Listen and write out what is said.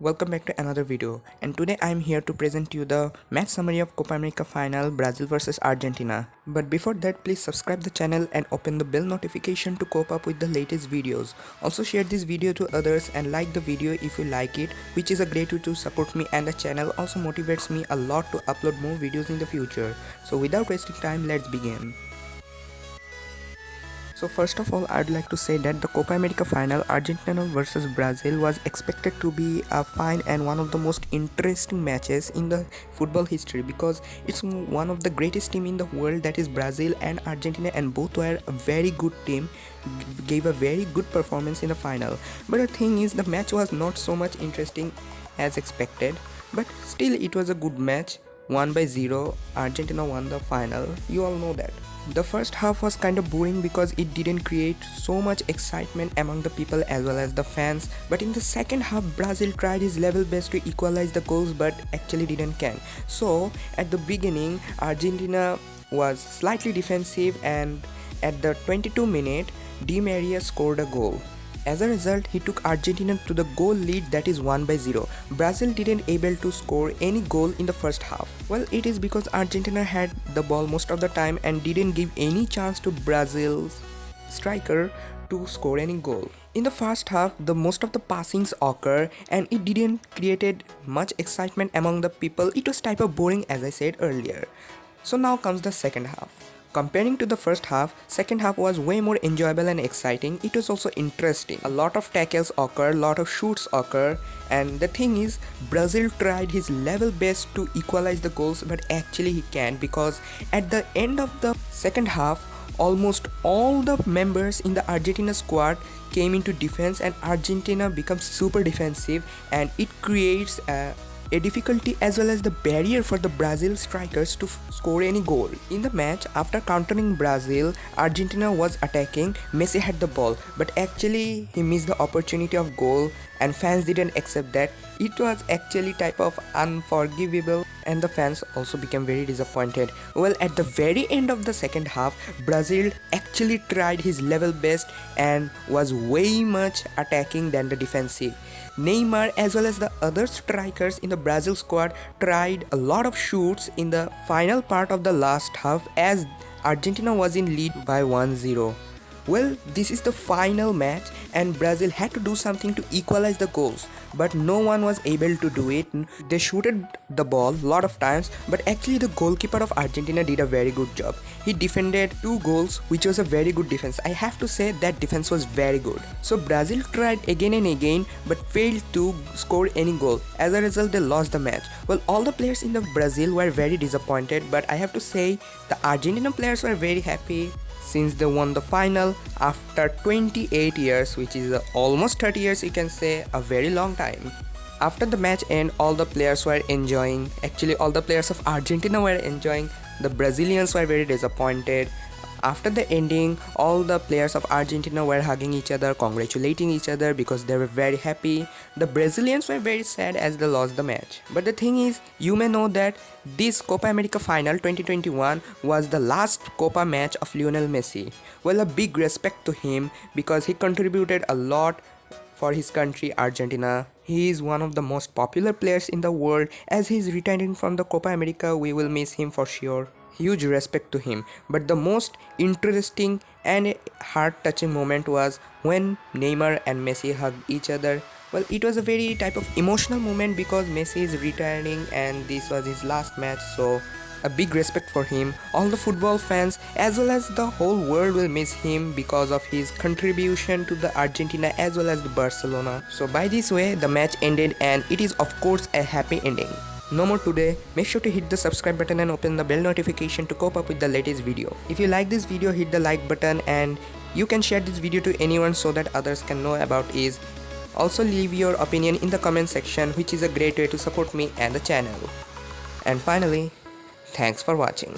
Welcome back to another video, and today I am here to present you the match summary of Copa America final Brazil vs Argentina. But before that, please subscribe the channel and open the bell notification to cope up with the latest videos. Also share this video to others and like the video if you like it, which is a great way to support me, and the channel also motivates me a lot to upload more videos in the future. So without wasting time, let's begin. So first of all, I'd like to say that the Copa America final Argentina versus Brazil was expected to be a fine and one of the most interesting matches in the football history, because it's one of the greatest team in the world, that is Brazil and Argentina, and both were a very good team, gave a very good performance in the final. But the thing is, the match was not so much interesting as expected, but still it was a good match. 1-0, Argentina won the final. You all know that. The first half was kind of boring because it didn't create so much excitement among the people as well as the fans. But in the second half, Brazil tried his level best to equalize the goals but actually didn't can. So at the beginning, Argentina was slightly defensive, and at the 22 minute, Di Maria scored a goal. As a result, he took Argentina to the goal lead, that is 1-0. Brazil didn't able to score any goal in the first half. Well, it is because Argentina had the ball most of the time and didn't give any chance to Brazil's striker to score any goal. In the first half, the most of the passings occur and it didn't created much excitement among the people. It was type of boring, as I said earlier. So now comes the second half. Comparing to the first half, second half was way more enjoyable and exciting. It was also interesting. A lot of tackles occur, lot of shoots occur, and the thing is, Brazil tried his level best to equalize the goals, but actually he can't, because at the end of the second half, almost all the members in the Argentina squad came into defense and Argentina becomes super defensive, and it creates a difficulty as well as the barrier for the Brazil strikers to score any goal. In the match, after countering Brazil, Argentina was attacking. Messi had the ball, but actually he missed the opportunity of goal, and fans didn't accept that. It was actually type of unforgivable, and the fans also became very disappointed. Well, at the very end of the second half, Brazil actually tried his level best and was way much attacking than the defensive. Neymar as well as the other strikers in the Brazil squad tried a lot of shoots in the final part of the last half as Argentina was in lead by 1-0. Well, this is the final match and Brazil had to do something to equalize the goals, but no one was able to do it. They shooted the ball a lot of times, but actually the goalkeeper of Argentina did a very good job. He defended 2 goals, which was a very good defense. I have to say that defense was very good. So Brazil tried again and again but failed to score any goal. As a result, they lost the match. Well, all the players in the Brazil were very disappointed, but I have to say the Argentina players were very happy since they won the final after 28 years, which is almost 30 years, you can say, a very long time. After the match end, all the players were enjoying. Actually, all the players of Argentina were enjoying. The Brazilians were very disappointed. After the ending, all the players of Argentina were hugging each other, congratulating each other because they were very happy. The Brazilians were very sad as they lost the match. But the thing is, you may know that this Copa America final 2021 was the last Copa match of Lionel Messi. Well, a big respect to him because he contributed a lot for his country, Argentina. He is one of the most popular players in the world. As he is retiring from the Copa America, we will miss him for sure. Huge respect to him. But the most interesting and heart-touching moment was when Neymar and Messi hugged each other. Well, it was a very type of emotional moment because Messi is retiring and this was his last match, so a big respect for him. All the football fans as well as the whole world will miss him because of his contribution to the Argentina as well as the Barcelona. So by this way, the match ended and it is of course a happy ending. No more today. Make sure to hit the subscribe button and open the bell notification to cope up with the latest video. If you like this video, hit the like button and you can share this video to anyone so that others can know about it. Also leave your opinion in the comment section, which is a great way to support me and the channel. And finally, thanks for watching.